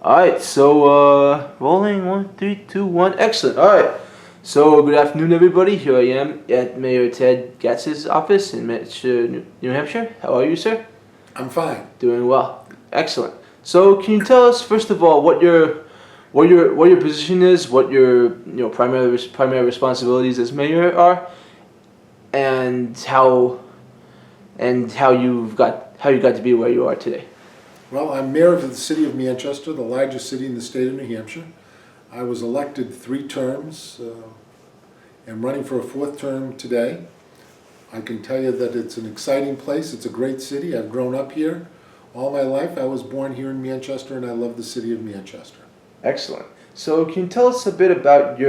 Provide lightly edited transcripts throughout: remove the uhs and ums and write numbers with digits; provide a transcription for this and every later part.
All right, so rolling 1, 3, 2, 1, excellent. All right, so good afternoon, everybody. Here I am at Mayor Ted Gatsas' office in New Hampshire. How are you, sir? I'm fine. Doing well. Excellent. So, can you tell us first of all what your position is, what your primary responsibilities as mayor are, and how you got to be where you are today? Well, I'm mayor of the city of Manchester, the largest city in the state of New Hampshire. I was elected 3 terms and running for a 4th term today. I can tell you that it's an exciting place. It's a great city. I've grown up here all my life. I was born here in Manchester and I love the city of Manchester. Excellent. So can you tell us a bit about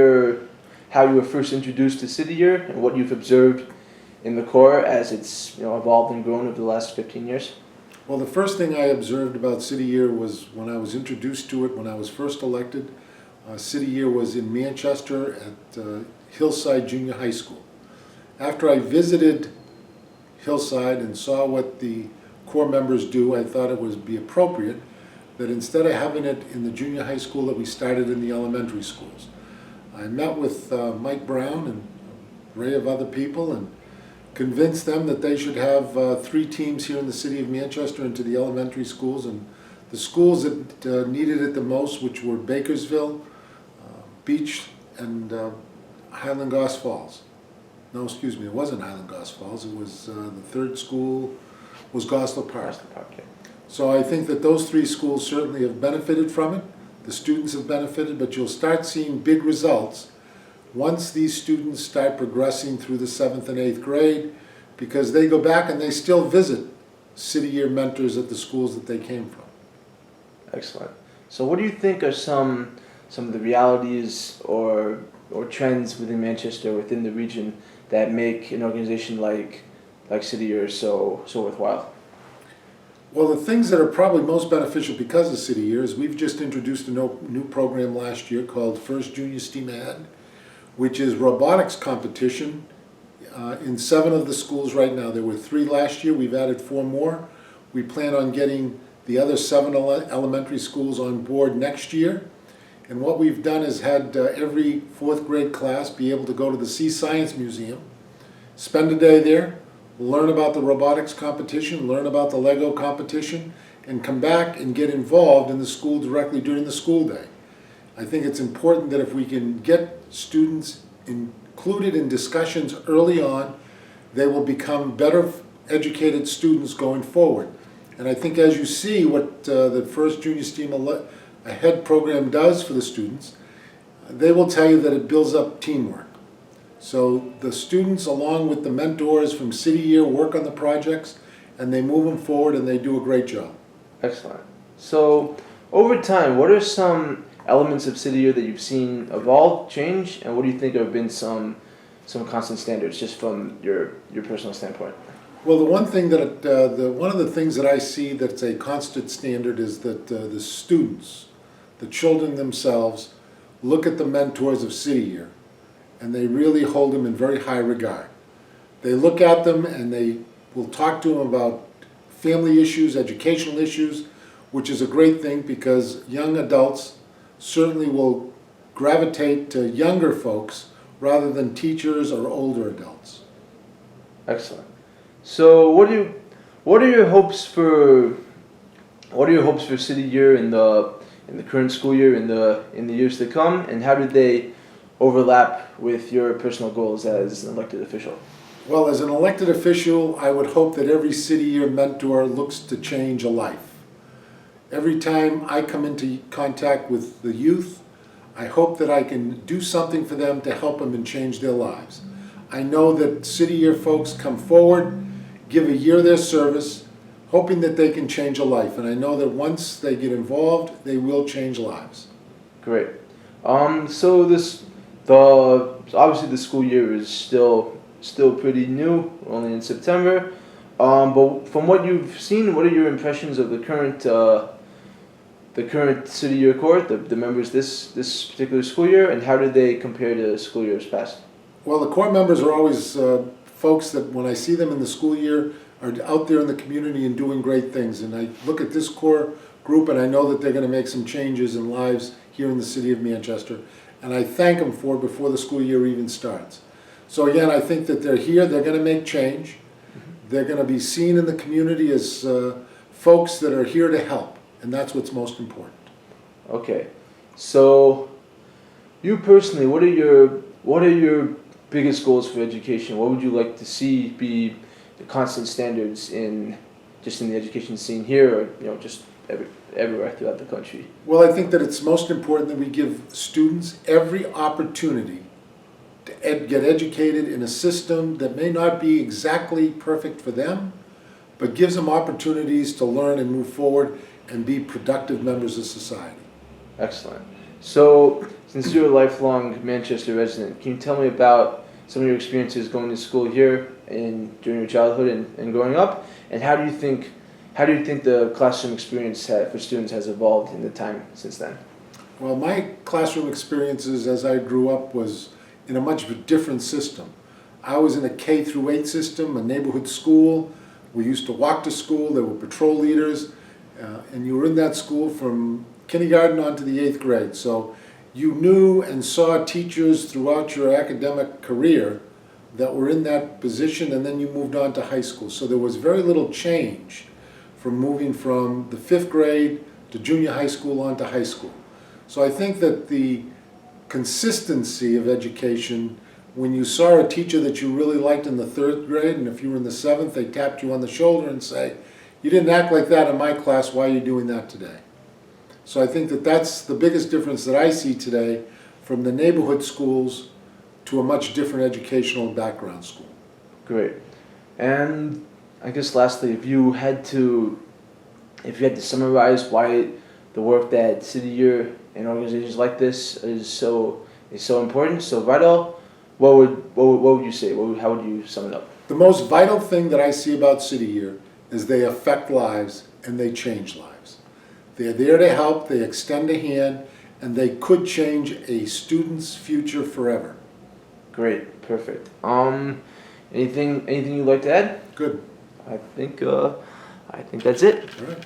how you were first introduced to City Year and what you've observed in the core as it's evolved and grown over the last 15 years? Well, the first thing I observed about City Year was when I was introduced to it when I was first elected. City Year was in Manchester at Hillside Junior High School. After I visited Hillside and saw what the core members do, I thought it would be appropriate that instead of having it in the junior high school that we started in the elementary schools. I met with Mike Brown and an array of other people and convinced them that they should have 3 teams here in the city of Manchester into the elementary schools, and the schools that needed it the most, which were Bakersville, Beach, and Highland Goss Falls. No, excuse me, it wasn't Highland Goss Falls. It was the 3rd school was Goslar Park. So I think that those 3 schools certainly have benefited from it. The students have benefited, but you'll start seeing big results once these students start progressing through the 7th and 8th grade, because they go back and they still visit City Year mentors at the schools that they came from. Excellent. So what do you think are some of the realities or trends within Manchester, within the region, that make an organization like City Year so worthwhile? Well, the things that are probably most beneficial because of City Year is we've just introduced a new program last year called First Junior STEAM Ahead, which is robotics competition in 7 of the schools right now. There were 3 last year. We've added 4 more. We plan on getting the other 7 elementary schools on board next year. And what we've done is had every 4th grade class be able to go to the Sea Science Museum, spend a day there, learn about the robotics competition, learn about the Lego competition, and come back and get involved in the school directly during the school day. I think it's important that if we can get students included in discussions early on, they will become better educated students going forward. And I think as you see what the First Junior STEAM Ahead program does for the students, they will tell you that it builds up teamwork. So the students, along with the mentors from City Year, work on the projects and they move them forward and they do a great job. Excellent. So over time, what are some elements of City Year that you've seen evolve, change, and what do you think have been some constant standards, just from your personal standpoint? Well, the one thing that one of the things that I see that's a constant standard is that the students, the children themselves, look at the mentors of City Year, and they really hold them in very high regard. They look at them and they will talk to them about family issues, educational issues, which is a great thing because young adults certainly will gravitate to younger folks rather than teachers or older adults. Excellent. So what are your hopes for City Year in the current school year, in the years to come, and how do they overlap with your personal goals as an elected official? Well, as an elected official, I would hope that every City Year mentor looks to change a life. Every time I come into contact with the youth, I hope that I can do something for them to help them and change their lives. I know that City Year folks come forward, give a year of their service, hoping that they can change a life. And I know that once they get involved, they will change lives. Great. So obviously the school year is still pretty new, only in September. But from what you've seen, what are your impressions of the current City Year Court, the members this particular school year, and how do they compare to school years past? Well, the core members are always folks that when I see them in the school year are out there in the community and doing great things. And I look at this core group, and I know that they're going to make some changes in lives here in the city of Manchester, and I thank them for it before the school year even starts. So again, I think that they're here, they're going to make change. They're going to be seen in the community as folks that are here to help, and that's what's most important. Okay, so you personally, what are your biggest goals for education? What would you like to see be the constant standards in the education scene here, or just everywhere throughout the country? Well, I think that it's most important that we give students every opportunity to get educated in a system that may not be exactly perfect for them, but gives them opportunities to learn and move forward and be productive members of society. Excellent. So, since you're a lifelong Manchester resident, can you tell me about some of your experiences going to school here during your childhood and growing up, and how do you think the classroom experience for students has evolved in the time since then? Well, my classroom experiences as I grew up was in a much different system. I was in a K through 8 system, a neighborhood school. We used to walk to school. There were patrol leaders, and you were in that school from kindergarten on to the 8th grade. So you knew and saw teachers throughout your academic career that were in that position, and then you moved on to high school. So there was very little change from moving from the 5th grade to junior high school on to high school. So I think that the consistency of education, when you saw a teacher that you really liked in the 3rd grade, and if you were in the 7th, they tapped you on the shoulder and say, "You didn't act like that in my class, why are you doing that today?" So I think that that's the biggest difference that I see today from the neighborhood schools to a much different educational background school. Great. And I guess lastly, if you had to summarize why the work that City Year and organizations like this is so important, so vital, what would you say? How would you sum it up? The most vital thing that I see about City Year is they affect lives and they change lives. They're there to help, they extend a hand, and they could change a student's future forever. Great, perfect. Anything you'd like to add? Good. I think that's it. All right.